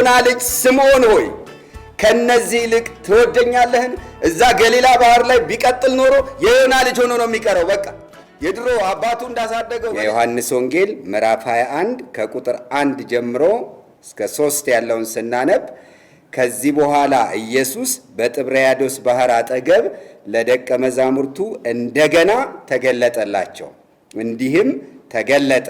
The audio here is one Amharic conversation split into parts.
የዮና ልጅ ስምዖን ሆይ ከነዚህ ይልቅ ትወደኛለህን? እዛ ገሊላ ባህር ላይ ቢቀጥል ኖሮ የዮና ልጅ ሆኖ ነው የሚቀረው። በቃ የድሮ አባቱ እንዳሳደገው። የዮሐንስ ወንጌል ምዕራፍ 21 ከቁጥር 1 ጀምሮ እስከ 3 ያለውን ስናነብ ከዚህ በኋላ ኢየሱስ በጥብርያዶስ ባህር አጠገብ ለደቀ መዛሙርቱ እንደገና ተገለጠላቸው። እንዲህም ተገለጠ።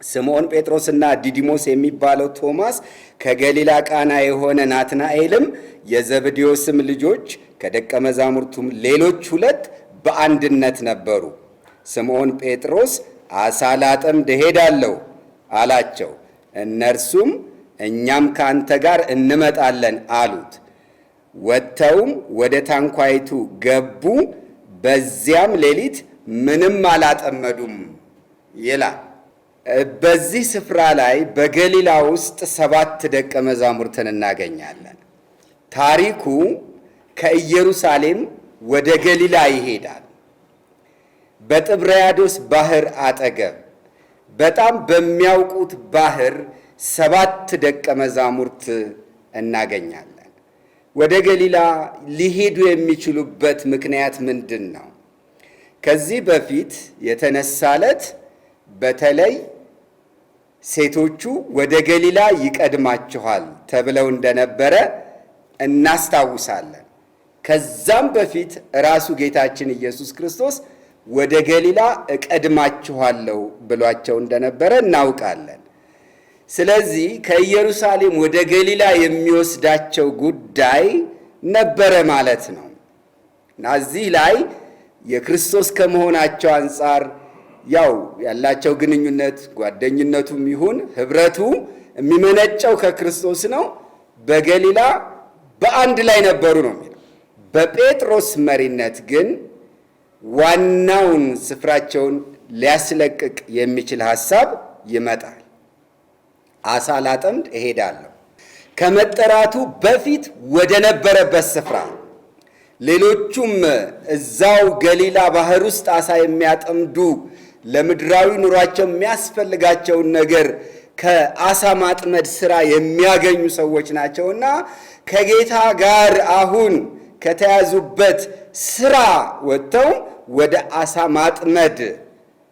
ስምዖን ጴጥሮስና ዲዲሞስ የሚባለው ቶማስ፣ ከገሊላ ቃና የሆነ ናትናኤልም፣ የዘብዴዎስም ልጆች ከደቀ መዛሙርቱም ሌሎች 2 በአንድነት ነበሩ። ስምዖን ጴጥሮስ ዓሣ ላጠምድ እሄዳለሁ አላቸው። እነርሱም እኛም ከአንተ ጋር እንመጣለን አሉት። ወጥተውም ወደ ታንኳይቱ ገቡ፣ በዚያም ሌሊት ምንም አላጠመዱም ይላል። በዚህ ስፍራ ላይ በገሊላ ውስጥ 7 ደቀ መዛሙርትን እናገኛለን። ታሪኩ ከኢየሩሳሌም ወደ ገሊላ ይሄዳል። በጥብርያዶስ ባህር አጠገብ በጣም በሚያውቁት ባህር 7 ደቀ መዛሙርት እናገኛለን። ወደ ገሊላ ሊሄዱ የሚችሉበት ምክንያት ምንድን ነው? ከዚህ በፊት የተነሳለት በተለይ ሴቶቹ ወደ ገሊላ ይቀድማችኋል ተብለው እንደነበረ እናስታውሳለን። ከዛም በፊት ራሱ ጌታችን ኢየሱስ ክርስቶስ ወደ ገሊላ እቀድማችኋለሁ ብሏቸው እንደነበረ እናውቃለን። ስለዚህ ከኢየሩሳሌም ወደ ገሊላ የሚወስዳቸው ጉዳይ ነበረ ማለት ነው እና እዚህ ላይ የክርስቶስ ከመሆናቸው አንጻር ያው ያላቸው ግንኙነት ጓደኝነቱም ይሁን ህብረቱ የሚመነጨው ከክርስቶስ ነው። በገሊላ በአንድ ላይ ነበሩ ነው የሚለው። በጴጥሮስ መሪነት ግን ዋናውን ስፍራቸውን ሊያስለቅቅ የሚችል ሐሳብ ይመጣል። ዓሣ ላጠምድ እሄዳለሁ ከመጠራቱ በፊት ወደ ነበረበት ስፍራ፣ ሌሎቹም እዛው ገሊላ ባህር ውስጥ ዓሣ የሚያጠምዱ ለምድራዊ ኑሯቸው የሚያስፈልጋቸውን ነገር ከዓሣ ማጥመድ ሥራ የሚያገኙ ሰዎች ናቸውና ከጌታ ጋር አሁን ከተያዙበት ሥራ ወጥተው ወደ ዓሣ ማጥመድ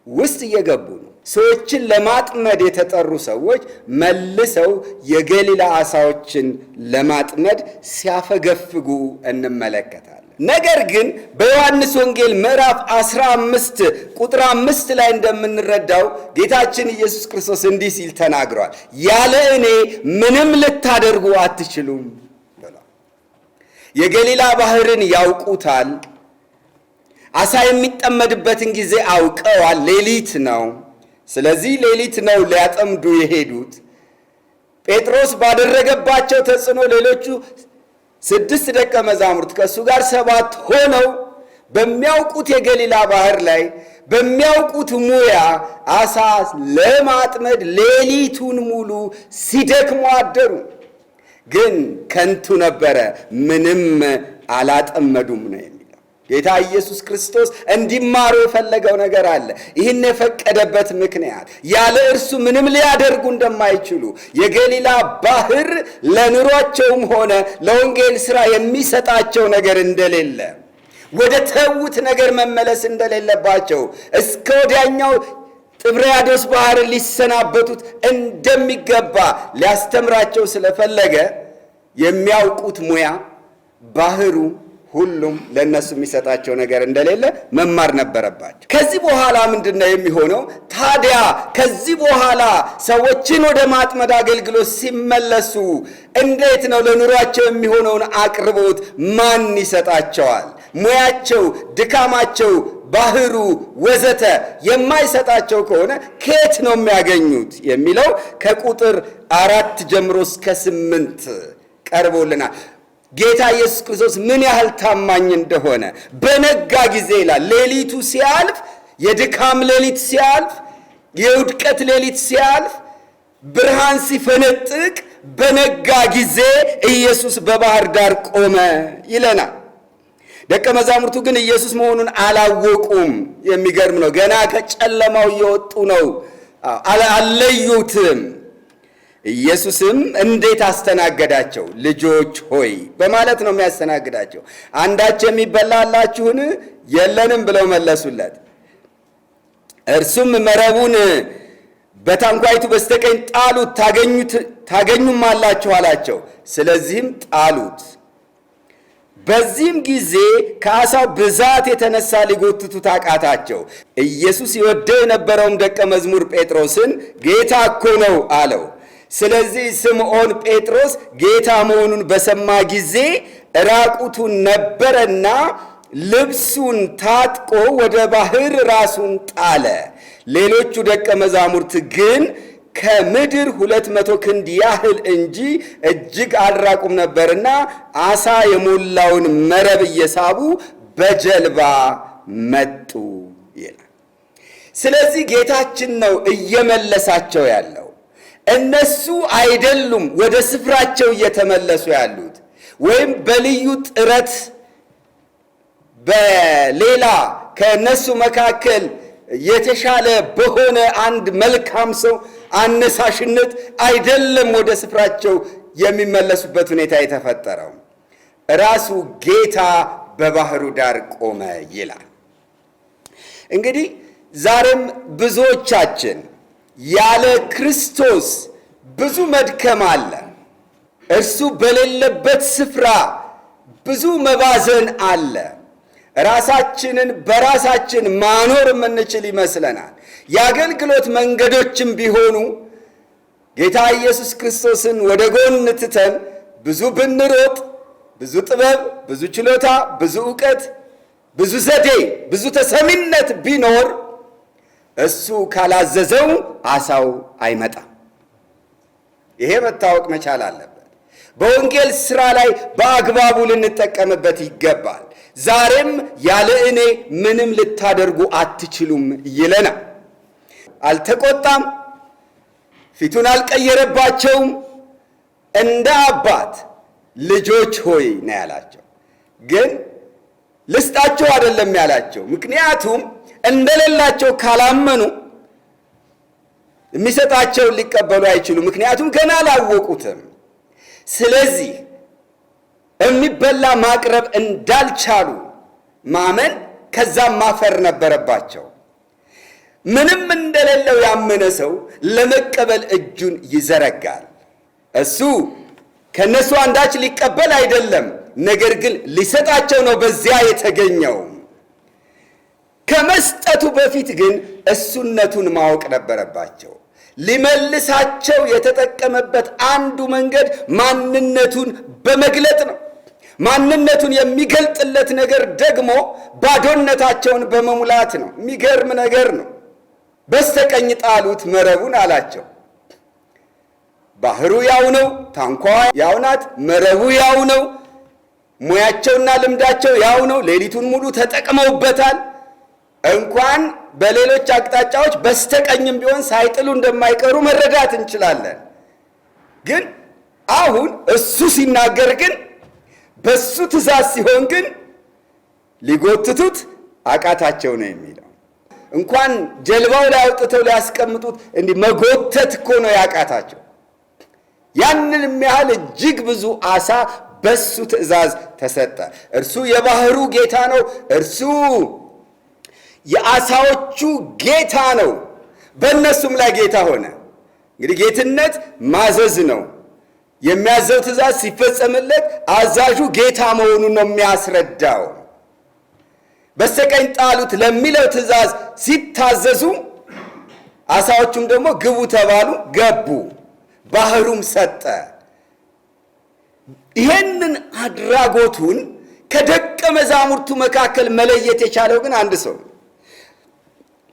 ውስጥ እየገቡ ነው። ሰዎችን ለማጥመድ የተጠሩ ሰዎች መልሰው የገሊላ ዓሣዎችን ለማጥመድ ሲያፈገፍጉ እንመለከታለን። ነገር ግን በዮሐንስ ወንጌል ምዕራፍ 15 ቁጥር 5 ላይ እንደምንረዳው ጌታችን ኢየሱስ ክርስቶስ እንዲህ ሲል ተናግሯል። ያለ እኔ ምንም ልታደርጉ አትችሉም ብሏል። የገሊላ ባህርን ያውቁታል። ዓሣ የሚጠመድበትን ጊዜ አውቀዋል። ሌሊት ነው። ስለዚህ ሌሊት ነው ሊያጠምዱ የሄዱት። ጴጥሮስ ባደረገባቸው ተጽዕኖ ሌሎቹ 6 ደቀ መዛሙርት ከእሱ ጋር 7 ሆነው በሚያውቁት የገሊላ ባህር ላይ በሚያውቁት ሙያ ዓሣ ለማጥመድ ሌሊቱን ሙሉ ሲደክሙ አደሩ። ግን ከንቱ ነበረ፣ ምንም አላጠመዱም ነው የሚለው። ጌታ ኢየሱስ ክርስቶስ እንዲማሩ የፈለገው ነገር አለ። ይህን የፈቀደበት ምክንያት ያለ እርሱ ምንም ሊያደርጉ እንደማይችሉ፣ የገሊላ ባህር ለኑሯቸውም ሆነ ለወንጌል ሥራ የሚሰጣቸው ነገር እንደሌለ፣ ወደ ተዉት ነገር መመለስ እንደሌለባቸው፣ እስከ ወዲያኛው ጥብርያዶስ ባህር ሊሰናበቱት እንደሚገባ ሊያስተምራቸው ስለፈለገ የሚያውቁት ሙያ ባህሩ ሁሉም ለነሱ የሚሰጣቸው ነገር እንደሌለ መማር ነበረባቸው። ከዚህ በኋላ ምንድነው የሚሆነው? ታዲያ ከዚህ በኋላ ሰዎችን ወደ ማጥመድ አገልግሎት ሲመለሱ እንዴት ነው ለኑሯቸው የሚሆነውን አቅርቦት ማን ይሰጣቸዋል? ሙያቸው፣ ድካማቸው፣ ባህሩ ወዘተ የማይሰጣቸው ከሆነ ከየት ነው የሚያገኙት የሚለው ከቁጥር 4 ጀምሮ እስከ 8 ቀርቦልናል። ጌታ ኢየሱስ ክርስቶስ ምን ያህል ታማኝ እንደሆነ በነጋ ጊዜ ይላል። ሌሊቱ ሲያልፍ፣ የድካም ሌሊት ሲያልፍ፣ የውድቀት ሌሊት ሲያልፍ፣ ብርሃን ሲፈነጥቅ፣ በነጋ ጊዜ ኢየሱስ በባህር ዳር ቆመ ይለናል። ደቀ መዛሙርቱ ግን ኢየሱስ መሆኑን አላወቁም። የሚገርም ነው። ገና ከጨለማው እየወጡ ነው። አልለዩትም። ኢየሱስም እንዴት አስተናገዳቸው? ልጆች ሆይ በማለት ነው የሚያስተናግዳቸው። አንዳች የሚበላ አላችሁን? የለንም ብለው መለሱለት። እርሱም መረቡን በታንኳይቱ በስተቀኝ ጣሉት፣ ታገኙም አላችሁ አላቸው። ስለዚህም ጣሉት። በዚህም ጊዜ ከዓሣው ብዛት የተነሳ ሊጎትቱት አቃታቸው። ኢየሱስ ይወደው የነበረውም ደቀ መዝሙር ጴጥሮስን ጌታ እኮ ነው አለው። ስለዚህ ስምዖን ጴጥሮስ ጌታ መሆኑን በሰማ ጊዜ ራቁቱን ነበረና ልብሱን ታጥቆ ወደ ባሕር ራሱን ጣለ። ሌሎቹ ደቀ መዛሙርት ግን ከምድር 200 ክንድ ያህል እንጂ እጅግ አልራቁም ነበርና ዓሣ የሞላውን መረብ እየሳቡ በጀልባ መጡ ይላል። ስለዚህ ጌታችን ነው እየመለሳቸው ያለው። እነሱ አይደሉም ወደ ስፍራቸው እየተመለሱ ያሉት፣ ወይም በልዩ ጥረት በሌላ ከነሱ መካከል የተሻለ በሆነ አንድ መልካም ሰው አነሳሽነት አይደለም ወደ ስፍራቸው የሚመለሱበት ሁኔታ የተፈጠረው። ራሱ ጌታ በባህሩ ዳር ቆመ ይላል። እንግዲህ ዛሬም ብዙዎቻችን ያለ ክርስቶስ ብዙ መድከም አለ። እርሱ በሌለበት ስፍራ ብዙ መባዘን አለ። ራሳችንን በራሳችን ማኖር የምንችል ይመስለናል። የአገልግሎት መንገዶችም ቢሆኑ ጌታ ኢየሱስ ክርስቶስን ወደ ጎን ትተን ብዙ ብንሮጥ፣ ብዙ ጥበብ፣ ብዙ ችሎታ፣ ብዙ ዕውቀት፣ ብዙ ዘዴ፣ ብዙ ተሰሚነት ቢኖር እሱ ካላዘዘው ዓሣው አይመጣም። ይሄ መታወቅ መቻል አለበት። በወንጌል ሥራ ላይ በአግባቡ ልንጠቀምበት ይገባል። ዛሬም ያለ እኔ ምንም ልታደርጉ አትችሉም ይለናል። አልተቆጣም፣ ፊቱን አልቀየረባቸውም። እንደ አባት ልጆች ሆይ ነው ያላቸው። ግን ልስጣቸው አይደለም ያላቸው። ምክንያቱም እንደሌላቸው ካላመኑ የሚሰጣቸውን ሊቀበሉ አይችሉም። ምክንያቱም ገና አላወቁትም። ስለዚህ የሚበላ ማቅረብ እንዳልቻሉ ማመን፣ ከዛም ማፈር ነበረባቸው። ምንም እንደሌለው ያመነ ሰው ለመቀበል እጁን ይዘረጋል። እሱ ከነሱ አንዳች ሊቀበል አይደለም፣ ነገር ግን ሊሰጣቸው ነው በዚያ የተገኘው። ከመስጠቱ በፊት ግን እሱነቱን ማወቅ ነበረባቸው። ሊመልሳቸው የተጠቀመበት አንዱ መንገድ ማንነቱን በመግለጥ ነው። ማንነቱን የሚገልጥለት ነገር ደግሞ ባዶነታቸውን በመሙላት ነው። የሚገርም ነገር ነው። በስተቀኝ ጣሉት መረቡን አላቸው። ባህሩ ያው ነው፣ ታንኳዋ ያው ናት፣ መረቡ ያው ነው፣ ሙያቸውና ልምዳቸው ያው ነው። ሌሊቱን ሙሉ ተጠቅመውበታል። እንኳን በሌሎች አቅጣጫዎች በስተቀኝም ቢሆን ሳይጥሉ እንደማይቀሩ መረዳት እንችላለን። ግን አሁን እሱ ሲናገር ግን በሱ ትእዛዝ ሲሆን ግን ሊጎትቱት አቃታቸው ነው የሚለው። እንኳን ጀልባው ላይ አውጥተው ሊያስቀምጡት እንዲህ መጎተት እኮ ነው ያቃታቸው። ያንን የሚያህል እጅግ ብዙ ዓሣ በሱ ትእዛዝ ተሰጠ። እርሱ የባህሩ ጌታ ነው። እርሱ የዓሣዎቹ ጌታ ነው። በእነሱም ላይ ጌታ ሆነ። እንግዲህ ጌትነት ማዘዝ ነው። የሚያዘው ትእዛዝ ሲፈጸምለት አዛዡ ጌታ መሆኑን ነው የሚያስረዳው። በስተቀኝ ጣሉት ለሚለው ትእዛዝ ሲታዘዙ ዓሣዎቹም ደግሞ ግቡ ተባሉ፣ ገቡ። ባህሩም ሰጠ። ይሄንን አድራጎቱን ከደቀ መዛሙርቱ መካከል መለየት የቻለው ግን አንድ ሰው።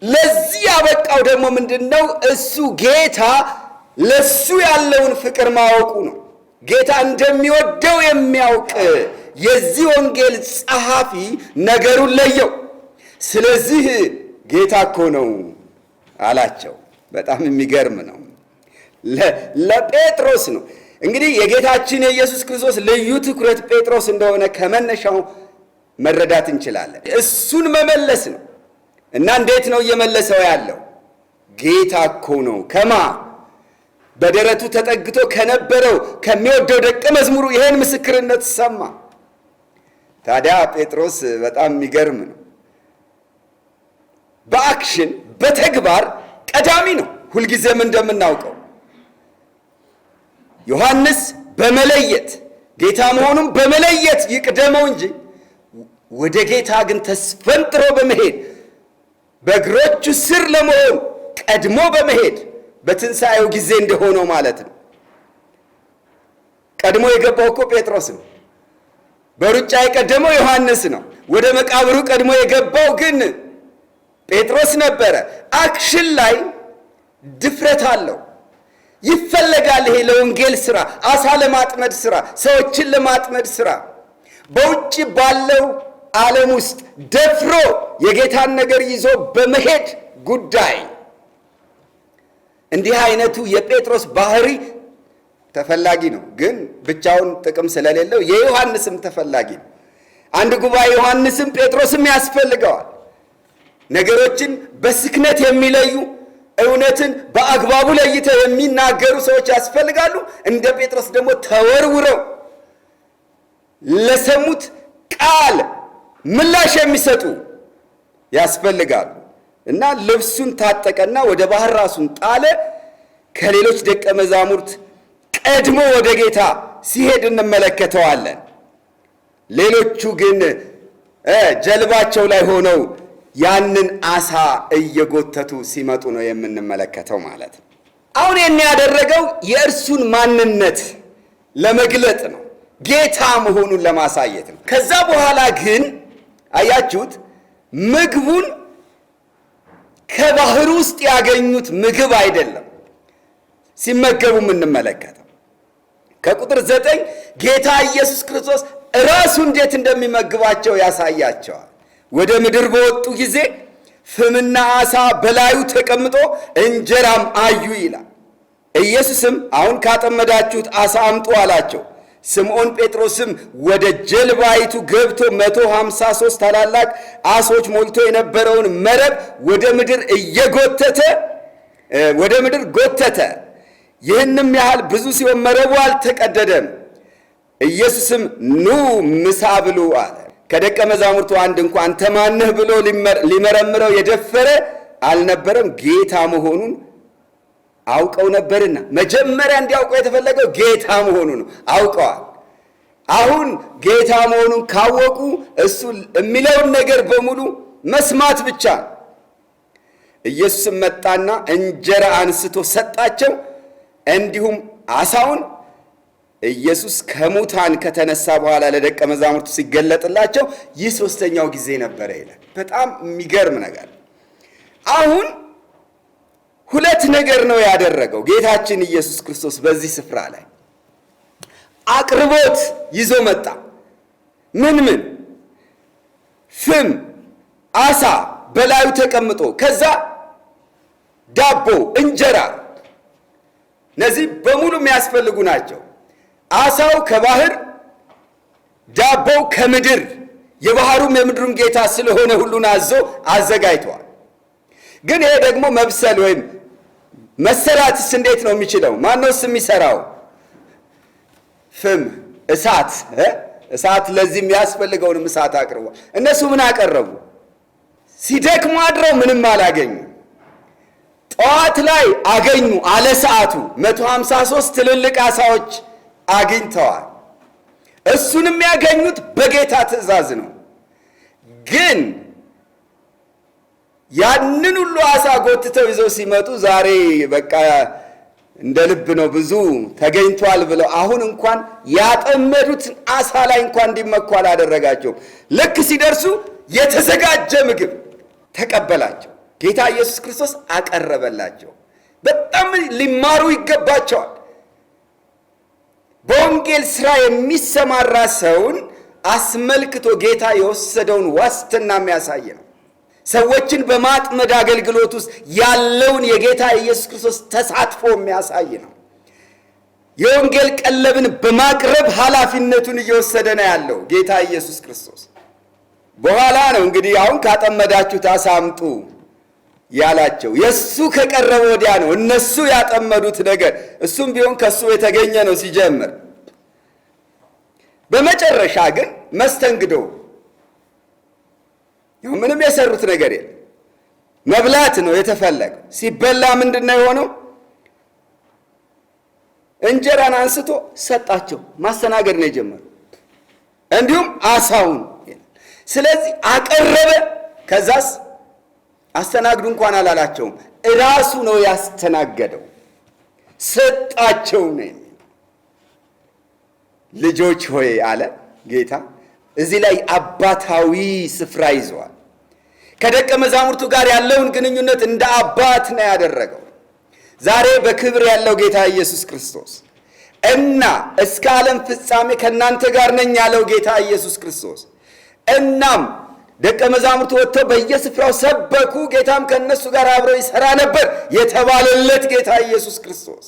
ለዚህ ያበቃው ደግሞ ምንድነው? እሱ ጌታ ለሱ ያለውን ፍቅር ማወቁ ነው። ጌታ እንደሚወደው የሚያውቅ የዚህ ወንጌል ጸሐፊ ነገሩን ለየው። ስለዚህ ጌታ እኮ ነው አላቸው። በጣም የሚገርም ነው። ለጴጥሮስ ነው እንግዲህ የጌታችን የኢየሱስ ክርስቶስ ልዩ ትኩረት ጴጥሮስ እንደሆነ ከመነሻው መረዳት እንችላለን። እሱን መመለስ ነው። እና እንዴት ነው እየመለሰው ያለው? ጌታ እኮ ነው። ከማ በደረቱ ተጠግቶ ከነበረው ከሚወደው ደቀ መዝሙሩ ይሄን ምስክርነት ሰማ። ታዲያ ጴጥሮስ በጣም የሚገርም ነው። በአክሽን በተግባር ቀዳሚ ነው። ሁልጊዜም እንደምናውቀው ዮሐንስ በመለየት ጌታ መሆኑን በመለየት ይቅደመው እንጂ ወደ ጌታ ግን ተስፈንጥሮ በመሄድ በእግሮቹ ስር ለመሆን ቀድሞ በመሄድ በትንሣኤው ጊዜ እንደሆነው ማለት ነው። ቀድሞ የገባው እኮ ጴጥሮስ ነው። በሩጫ የቀደመው ዮሐንስ ነው። ወደ መቃብሩ ቀድሞ የገባው ግን ጴጥሮስ ነበረ። አክሽን ላይ ድፍረት አለው። ይፈለጋል። ይሄ ለወንጌል ሥራ፣ አሳ ለማጥመድ ሥራ፣ ሰዎችን ለማጥመድ ሥራ፣ በውጭ ባለው ዓለም ውስጥ ደፍሮ የጌታን ነገር ይዞ በመሄድ ጉዳይ እንዲህ አይነቱ የጴጥሮስ ባህሪ ተፈላጊ ነው። ግን ብቻውን ጥቅም ስለሌለው የዮሐንስም ተፈላጊ ነው። አንድ ጉባኤ ዮሐንስም ጴጥሮስም ያስፈልገዋል። ነገሮችን በስክነት የሚለዩ እውነትን በአግባቡ ለይተው የሚናገሩ ሰዎች ያስፈልጋሉ። እንደ ጴጥሮስ ደግሞ ተወርውረው ለሰሙት ቃል ምላሽ የሚሰጡ ያስፈልጋሉ። እና ልብሱን ታጠቀና ወደ ባህር ራሱን ጣለ። ከሌሎች ደቀ መዛሙርት ቀድሞ ወደ ጌታ ሲሄድ እንመለከተዋለን። ሌሎቹ ግን ጀልባቸው ላይ ሆነው ያንን አሳ እየጎተቱ ሲመጡ ነው የምንመለከተው ማለት ነው። አሁን ያደረገው የእርሱን ማንነት ለመግለጥ ነው፣ ጌታ መሆኑን ለማሳየት ነው። ከዛ በኋላ ግን አያችሁት፣ ምግቡን ከባህር ውስጥ ያገኙት ምግብ አይደለም ሲመገቡ የምንመለከተው። ከቁጥር 9 ጌታ ኢየሱስ ክርስቶስ ራሱ እንዴት እንደሚመግባቸው ያሳያቸዋል። ወደ ምድር በወጡ ጊዜ ፍምና ዓሣ በላዩ ተቀምጦ እንጀራም አዩ ይላል። ኢየሱስም አሁን ካጠመዳችሁት ዓሣ አምጡ አላቸው። ስምዖን ጴጥሮስም ወደ ጀልባይቱ ገብቶ 153 ታላላቅ ዓሦች ሞልቶ የነበረውን መረብ ወደ ምድር ጎተተ። ይህንም ያህል ብዙ ሲሆን መረቡ አልተቀደደም። ኢየሱስም ኑ ምሳ ብሉ አለ። ከደቀ መዛሙርቱ አንድ እንኳ አንተ ማነህ ብሎ ሊመረምረው የደፈረ አልነበረም፣ ጌታ መሆኑን አውቀው ነበርና። መጀመሪያ እንዲያውቀው የተፈለገው ጌታ መሆኑ ነው። አውቀዋል። አሁን ጌታ መሆኑን ካወቁ እሱ የሚለውን ነገር በሙሉ መስማት ብቻ ነው። ኢየሱስም መጣና እንጀራ አንስቶ ሰጣቸው፣ እንዲሁም ዓሣውን። ኢየሱስ ከሙታን ከተነሳ በኋላ ለደቀ መዛሙርቱ ሲገለጥላቸው ይህ 3ኛው ጊዜ ነበረ ይላል። በጣም የሚገርም ነገር። አሁን 2 ነገር ነው ያደረገው ጌታችን ኢየሱስ ክርስቶስ በዚህ ስፍራ ላይ። አቅርቦት ይዞ መጣ። ምን ፍም፣ ዓሣ በላዩ ተቀምጦ፣ ከዛ ዳቦ፣ እንጀራ። እነዚህ በሙሉ የሚያስፈልጉ ናቸው። ዓሣው ከባህር፣ ዳቦው ከምድር። የባህሩም የምድሩም ጌታ ስለሆነ ሁሉን አዞ አዘጋጅተዋል። ግን ይሄ ደግሞ መብሰል ወይም መሰራትስ እንዴት ነው የሚችለው? ማነውስ የሚሰራው? ፍም፣ እሳት ለዚህ የሚያስፈልገውንም እሳት አቅርቧል። እነሱ ምን አቀረቡ? ሲደክሙ አድረው ምንም አላገኙ። ጠዋት ላይ አገኙ። አለ ሰዓቱ 153 ትልልቅ ዓሣዎች አግኝተዋል። እሱንም ያገኙት በጌታ ትእዛዝ ነው። ግን ያንን ሁሉ ዓሣ ጎትተው ይዘው ሲመጡ ዛሬ በቃ እንደ ልብ ነው ብዙ ተገኝቷል ብለው አሁን እንኳን ያጠመዱት ዓሣ ላይ እንኳን እንዲመኩ አላደረጋቸውም። ልክ ሲደርሱ የተዘጋጀ ምግብ ተቀበላቸው። ጌታ ኢየሱስ ክርስቶስ አቀረበላቸው። በጣም ሊማሩ ይገባቸዋል። በወንጌል ሥራ የሚሰማራ ሰውን አስመልክቶ ጌታ የወሰደውን ዋስትና የሚያሳይ ነው። ሰዎችን በማጥመድ አገልግሎት ውስጥ ያለውን የጌታ ኢየሱስ ክርስቶስ ተሳትፎ የሚያሳይ ነው። የወንጌል ቀለብን በማቅረብ ኃላፊነቱን እየወሰደ ነው ያለው ጌታ ኢየሱስ ክርስቶስ። በኋላ ነው እንግዲህ አሁን ካጠመዳችሁት ዓሣ አምጡ ያላቸው። የእሱ ከቀረበ ወዲያ ነው እነሱ ያጠመዱት ነገር። እሱም ቢሆን ከእሱ የተገኘ ነው ሲጀምር። በመጨረሻ ግን መስተንግዶ ምንም የሰሩት ነገር የለም። መብላት ነው የተፈለገው። ሲበላ ምንድን ነው የሆነው? እንጀራን አንስቶ ሰጣቸው። ማስተናገድ ነው የጀመረው። እንዲሁም አሳውን። ስለዚህ አቀረበ። ከዛስ አስተናግዱ እንኳን አላላቸውም። እራሱ ነው ያስተናገደው። ሰጣቸው ነው የሚለው። ልጆች ሆይ አለ ጌታ። እዚህ ላይ አባታዊ ስፍራ ይዘዋል። ከደቀ መዛሙርቱ ጋር ያለውን ግንኙነት እንደ አባት ነው ያደረገው። ዛሬ በክብር ያለው ጌታ ኢየሱስ ክርስቶስ እና እስከ ዓለም ፍጻሜ ከእናንተ ጋር ነኝ ያለው ጌታ ኢየሱስ ክርስቶስ እናም ደቀ መዛሙርቱ ወጥተው በየስፍራው ሰበኩ፣ ጌታም ከእነሱ ጋር አብረው ይሠራ ነበር የተባለለት ጌታ ኢየሱስ ክርስቶስ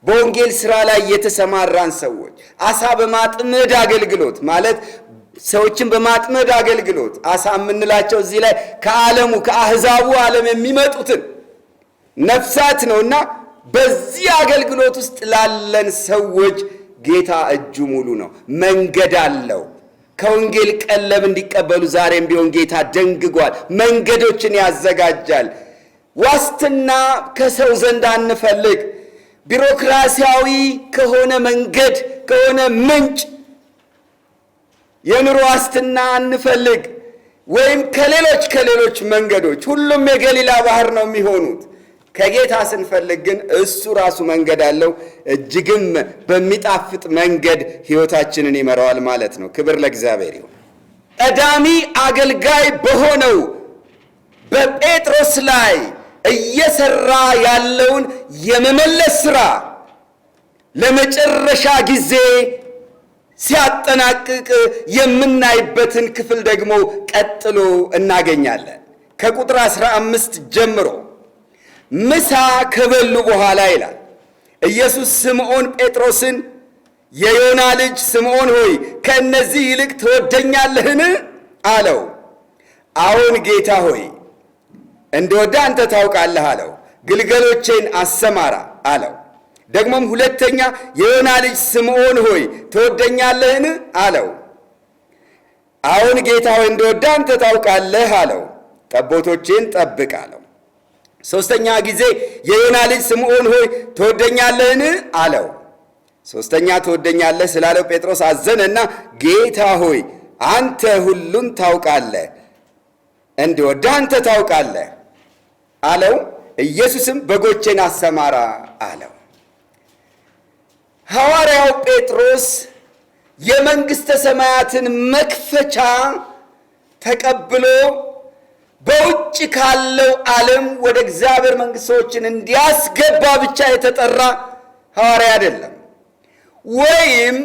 በወንጌል ሥራ ላይ የተሰማራን ሰዎች አሳ በማጥመድ አገልግሎት ማለት ሰዎችን በማጥመድ አገልግሎት አሳ የምንላቸው እዚህ ላይ ከዓለሙ ከአሕዛቡ ዓለም የሚመጡትን ነፍሳት ነውና በዚህ አገልግሎት ውስጥ ላለን ሰዎች ጌታ እጁ ሙሉ ነው። መንገድ አለው። ከወንጌል ቀለብ እንዲቀበሉ ዛሬም ቢሆን ጌታ ደንግጓል። መንገዶችን ያዘጋጃል። ዋስትና ከሰው ዘንድ አንፈልግ። ቢሮክራሲያዊ ከሆነ መንገድ ከሆነ ምንጭ የኑሮ ዋስትና አንፈልግ። ወይም ከሌሎች መንገዶች ሁሉም የገሊላ ባህር ነው የሚሆኑት። ከጌታ ስንፈልግ ግን እሱ ራሱ መንገድ አለው። እጅግም በሚጣፍጥ መንገድ ሕይወታችንን ይመራዋል ማለት ነው። ክብር ለእግዚአብሔር ይሁን። ቀዳሚ አገልጋይ በሆነው በጴጥሮስ ላይ እየሰራ ያለውን የመመለስ ሥራ ለመጨረሻ ጊዜ ሲያጠናቅቅ የምናይበትን ክፍል ደግሞ ቀጥሎ እናገኛለን። ከቁጥር 15 ጀምሮ ምሳ ከበሉ በኋላ ይላል ኢየሱስ ስምዖን ጴጥሮስን የዮና ልጅ ስምዖን ሆይ ከእነዚህ ይልቅ ትወደኛለህን አለው። አዎን ጌታ ሆይ እንደወደ አንተ ታውቃለህ አለው። ግልገሎቼን አሰማራ አለው። ደግሞም ሁለተኛ የዮና ልጅ ስምዖን ሆይ ትወደኛለህን አለው። አዎን ጌታ ሆይ እንደወደ አንተ ታውቃለህ አለው። ጠቦቶቼን ጠብቅ አለው። ሦስተኛ ጊዜ የዮና ልጅ ስምዖን ሆይ ትወደኛለህን አለው። ሦስተኛ ትወደኛለህ ስላለው ጴጥሮስ አዘነና ጌታ ሆይ አንተ ሁሉን ታውቃለህ፣ እንድወድህ አንተ ታውቃለህ አለው። ኢየሱስም በጎቼን አሰማራ አለው። ሐዋርያው ጴጥሮስ የመንግሥተ ሰማያትን መክፈቻ ተቀብሎ በውጭ ካለው ዓለም ወደ እግዚአብሔር መንግሥት ሰዎችን እንዲያስገባ ብቻ የተጠራ ሐዋርያ አይደለም። ወይም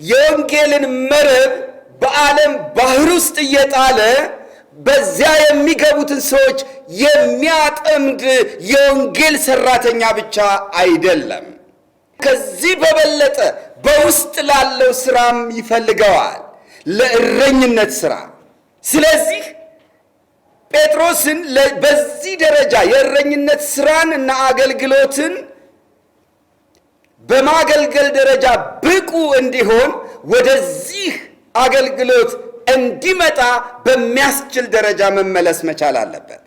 የወንጌልን መረብ በዓለም ባህር ውስጥ እየጣለ በዚያ የሚገቡትን ሰዎች የሚያጠምድ የወንጌል ሠራተኛ ብቻ አይደለም። ከዚህ በበለጠ በውስጥ ላለው ሥራም ይፈልገዋል፣ ለእረኝነት ሥራ። ስለዚህ ጴጥሮስን በዚህ ደረጃ የእረኝነት ሥራን እና አገልግሎትን በማገልገል ደረጃ ብቁ እንዲሆን ወደዚህ አገልግሎት እንዲመጣ በሚያስችል ደረጃ መመለስ መቻል አለበት።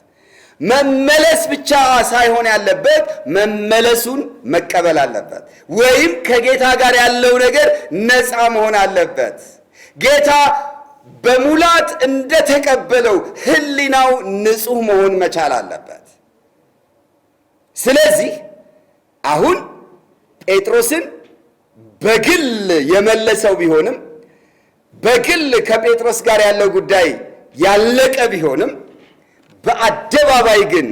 መመለስ ብቻ ሳይሆን ያለበት መመለሱን መቀበል አለበት። ወይም ከጌታ ጋር ያለው ነገር ነፃ መሆን አለበት። ጌታ በሙላት እንደተቀበለው ሕሊናው ንጹሕ መሆን መቻል አለበት። ስለዚህ አሁን ጴጥሮስን በግል የመለሰው ቢሆንም በግል ከጴጥሮስ ጋር ያለው ጉዳይ ያለቀ ቢሆንም በአደባባይ ግን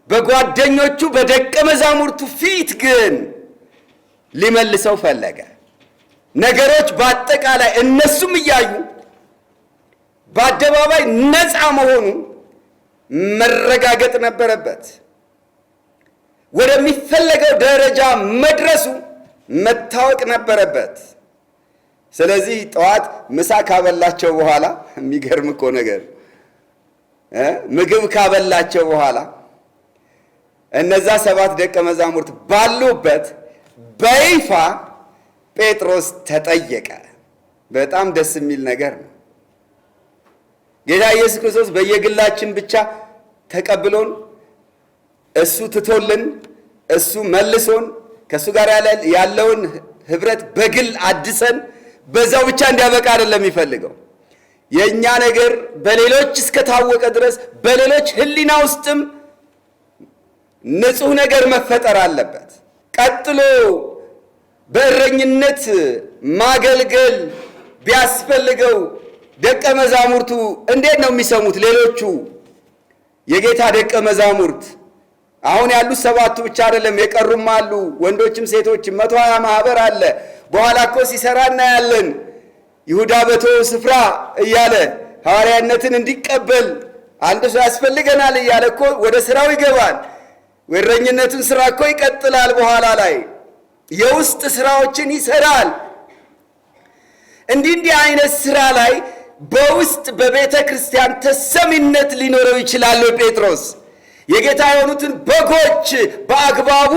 በጓደኞቹ በደቀ መዛሙርቱ ፊት ግን ሊመልሰው ፈለገ። ነገሮች በአጠቃላይ እነሱም እያዩ በአደባባይ ነፃ መሆኑ መረጋገጥ ነበረበት። ወደሚፈለገው ደረጃ መድረሱ መታወቅ ነበረበት። ስለዚህ ጠዋት ምሳ ካበላቸው በኋላ የሚገርም እኮ ነገር ምግብ ካበላቸው በኋላ እነዛ 7 ደቀ መዛሙርት ባሉበት በይፋ ጴጥሮስ ተጠየቀ። በጣም ደስ የሚል ነገር ነው። ጌታ ኢየሱስ ክርስቶስ በየግላችን ብቻ ተቀብሎን እሱ ትቶልን እሱ መልሶን ከእሱ ጋር ያለውን ህብረት በግል አድሰን በዛው ብቻ እንዲያበቃ አይደለም የሚፈልገው። የእኛ ነገር በሌሎች እስከታወቀ ድረስ በሌሎች ህሊና ውስጥም ንጹሕ ነገር መፈጠር አለበት። ቀጥሎ በእረኝነት ማገልገል ቢያስፈልገው ደቀ መዛሙርቱ እንዴት ነው የሚሰሙት? ሌሎቹ የጌታ ደቀ መዛሙርት አሁን ያሉት 7 ብቻ አይደለም፣ የቀሩም አሉ፣ ወንዶችም ሴቶችም 120 ማህበር አለ። በኋላ እኮ ሲሰራ እናያለን። ይሁዳ በተወው ስፍራ እያለ ሐዋርያነትን እንዲቀበል አንድ ሰው ያስፈልገናል እያለ እኮ ወደ ስራው ይገባል። የእረኝነቱን ስራ እኮ ይቀጥላል። በኋላ ላይ የውስጥ ስራዎችን ይሰራል። እንዲህ አይነት ስራ ላይ በውስጥ በቤተ ክርስቲያን ተሰሚነት ሊኖረው ይችላል። ጴጥሮስ የጌታ የሆኑትን በጎች በአግባቡ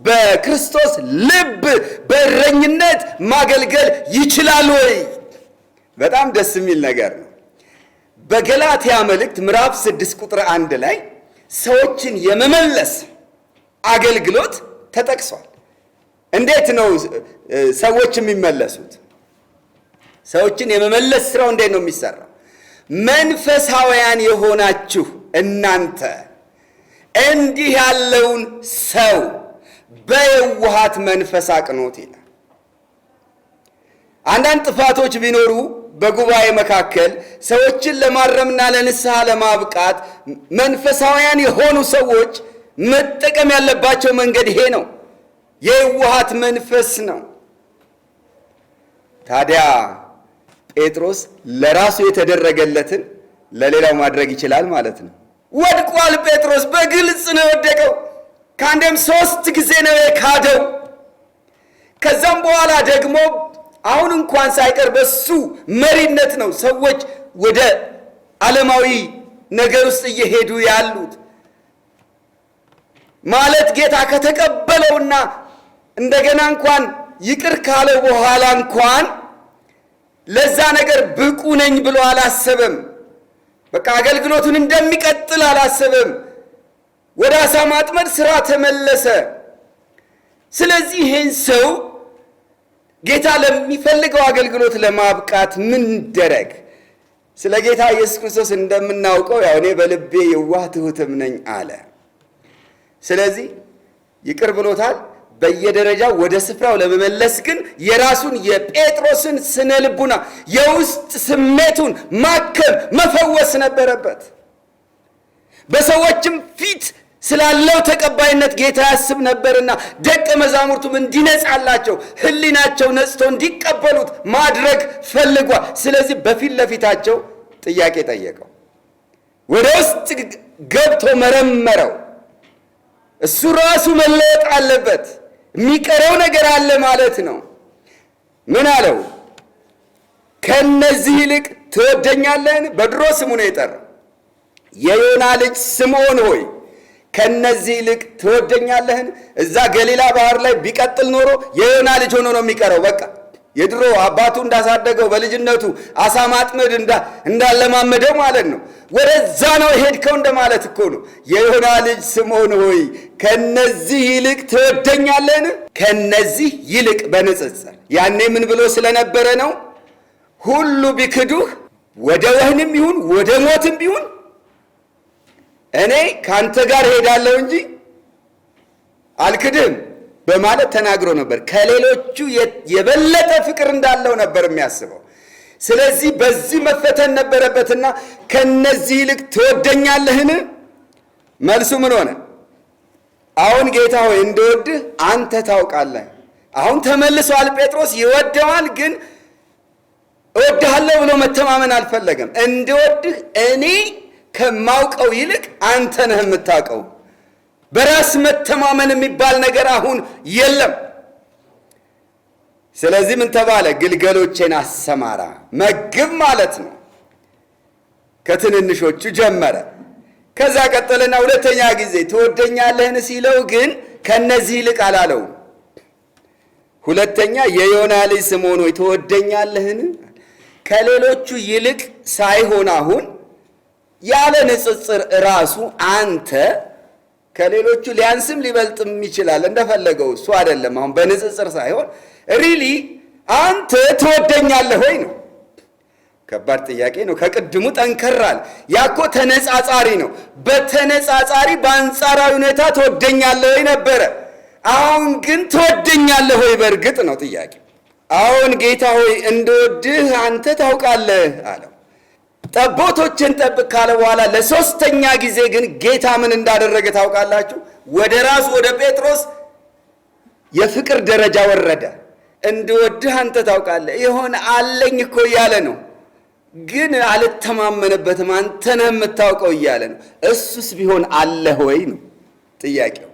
በክርስቶስ ልብ በእረኝነት ማገልገል ይችላል ወይ? በጣም ደስ የሚል ነገር ነው። በገላትያ መልእክት ምዕራፍ 6 ቁጥር 1 ላይ ሰዎችን የመመለስ አገልግሎት ተጠቅሷል። እንዴት ነው ሰዎች የሚመለሱት? ሰዎችን የመመለስ ስራው እንዴት ነው የሚሰራው? መንፈሳውያን የሆናችሁ እናንተ እንዲህ ያለውን ሰው በየዋሃት መንፈስ አቅኖት ይላል። አንዳንድ ጥፋቶች ቢኖሩ በጉባኤ መካከል ሰዎችን ለማረምና ለንስሐ ለማብቃት መንፈሳውያን የሆኑ ሰዎች መጠቀም ያለባቸው መንገድ ይሄ ነው። የየዋሃት መንፈስ ነው። ታዲያ ጴጥሮስ ለራሱ የተደረገለትን ለሌላው ማድረግ ይችላል ማለት ነው። ወድቋል። ጴጥሮስ በግልጽ ነው የወደቀው። ከአንዴም 3 ጊዜ ነው የካደው። ከዛም በኋላ ደግሞ አሁን እንኳን ሳይቀር በሱ መሪነት ነው ሰዎች ወደ ዓለማዊ ነገር ውስጥ እየሄዱ ያሉት። ማለት ጌታ ከተቀበለውና እንደገና እንኳን ይቅር ካለው በኋላ እንኳን ለዛ ነገር ብቁ ነኝ ብሎ አላሰበም። በቃ አገልግሎቱን እንደሚቀጥል አላሰበም። ወደ አሳ ማጥመድ ስራ ተመለሰ። ስለዚህ ይህን ሰው ጌታ ለሚፈልገው አገልግሎት ለማብቃት ምን ደረግ? ስለ ጌታ ኢየሱስ ክርስቶስ እንደምናውቀው ያው እኔ በልቤ የዋህ ትሑትም ነኝ አለ። ስለዚህ ይቅር ብሎታል። በየደረጃው ወደ ስፍራው ለመመለስ ግን የራሱን የጴጥሮስን ስነ ልቡና የውስጥ ስሜቱን ማከም መፈወስ ነበረበት። በሰዎችም ፊት ስላለው ተቀባይነት ጌታ ያስብ ነበርና ደቀ መዛሙርቱም እንዲነጻላቸው ሕሊናቸው ነጽቶ እንዲቀበሉት ማድረግ ፈልጓል። ስለዚህ በፊት ለፊታቸው ጥያቄ ጠየቀው። ወደ ውስጥ ገብቶ መረመረው። እሱ ራሱ መለወጥ አለበት። የሚቀረው ነገር አለ ማለት ነው። ምን አለው? ከነዚህ ይልቅ ትወደኛለህን? በድሮ ስሙ ነው የጠራው። የዮና ልጅ ስምዖን ሆይ ከነዚህ ይልቅ ትወደኛለህን? እዛ ገሊላ ባህር ላይ ቢቀጥል ኖሮ የዮና ልጅ ሆኖ ነው የሚቀረው። በቃ የድሮ አባቱ እንዳሳደገው በልጅነቱ አሳ ማጥመድ እንዳለማመደው ማለት ነው። ወደዛ ነው ሄድከው እንደማለት እኮ ነው። የዮና ልጅ ስምዖን ሆይ ከነዚህ ይልቅ ትወደኛለህን? ከነዚህ ይልቅ በንጽጽር ያኔ ምን ብሎ ስለነበረ ነው? ሁሉ ቢክዱህ ወደ ወህንም ይሁን ወደ ሞትም ቢሆን እኔ ካንተ ጋር ሄዳለሁ እንጂ አልክድም በማለት ተናግሮ ነበር። ከሌሎቹ የበለጠ ፍቅር እንዳለው ነበር የሚያስበው። ስለዚህ በዚህ መፈተን ነበረበትና ከነዚህ ይልቅ ትወደኛለህን? መልሱ ምን ሆነ? አሁን ጌታ ሆይ እንደወድህ አንተ ታውቃለህ። አሁን ተመልሷል። ጴጥሮስ ይወደዋል፣ ግን እወድሃለሁ ብሎ መተማመን አልፈለገም። እንደወድህ እኔ ከማውቀው ይልቅ አንተ ነህ የምታውቀው። በራስ መተማመን የሚባል ነገር አሁን የለም። ስለዚህ ምን ተባለ? ግልገሎቼን አሰማራ፣ መግብ ማለት ነው። ከትንንሾቹ ጀመረ። ከዛ ቀጠለና ሁለተኛ ጊዜ ትወደኛለህን ሲለው ግን ከነዚህ ይልቅ አላለውም። ሁለተኛ የዮና ልጅ ስምዖን ሆይ ትወደኛለህን? ከሌሎቹ ይልቅ ሳይሆን አሁን ያለ ንጽጽር ራሱ አንተ ከሌሎቹ ሊያንስም ሊበልጥም ይችላል እንደፈለገው እሱ አይደለም። አሁን በንጽጽር ሳይሆን ሪሊ አንተ ትወደኛለህ ወይ ነው። ከባድ ጥያቄ ነው። ከቅድሙ ጠንከራል። ያኮ ተነጻጻሪ ነው። በተነጻጻሪ በአንጻራዊ ሁኔታ ትወደኛለህ ወይ ነበረ። አሁን ግን ትወደኛለህ ወይ በእርግጥ ነው ጥያቄ። አሁን ጌታ ሆይ እንደወድህ አንተ ታውቃለህ አለው። ጠቦቶችን ጠብቅ ካለ በኋላ ለሶስተኛ ጊዜ ግን ጌታ ምን እንዳደረገ ታውቃላችሁ? ወደ ራሱ ወደ ጴጥሮስ የፍቅር ደረጃ ወረደ። እንደወድህ አንተ ታውቃለህ። የሆነ አለኝ እኮ እያለ ነው፣ ግን አልተማመነበትም። አንተ ነህ የምታውቀው እያለ ነው። እሱስ ቢሆን አለህ ወይ ነው ጥያቄው።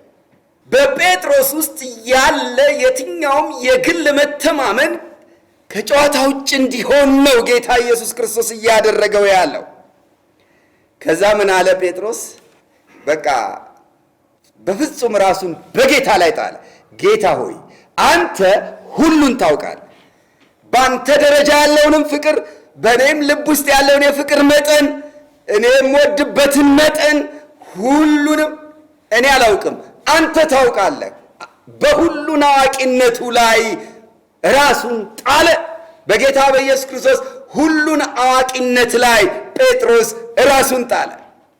በጴጥሮስ ውስጥ ያለ የትኛውም የግል መተማመን ከጨዋታ ውጭ እንዲሆን ነው ጌታ ኢየሱስ ክርስቶስ እያደረገው ያለው። ከዛ ምን አለ ጴጥሮስ? በቃ በፍጹም ራሱን በጌታ ላይ ጣለ። ጌታ ሆይ አንተ ሁሉን ታውቃለህ። በአንተ ደረጃ ያለውንም ፍቅር፣ በእኔም ልብ ውስጥ ያለውን የፍቅር መጠን፣ እኔ የምወድበትን መጠን ሁሉንም እኔ አላውቅም፣ አንተ ታውቃለህ። በሁሉን አዋቂነቱ ላይ ራሱን ጣለ። በጌታ በኢየሱስ ክርስቶስ ሁሉን አዋቂነት ላይ ጴጥሮስ ራሱን ጣለ።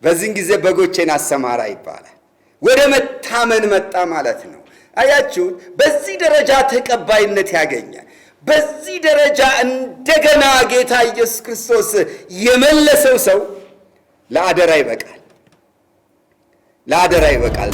በዚህን ጊዜ በጎቼን አሰማራ ይባላል። ወደ መታመን መጣ ማለት ነው። አያችሁት? በዚህ ደረጃ ተቀባይነት ያገኛል። በዚህ ደረጃ እንደገና ጌታ ኢየሱስ ክርስቶስ የመለሰው ሰው ለአደራ ይበቃል፣ ለአደራ ይበቃል።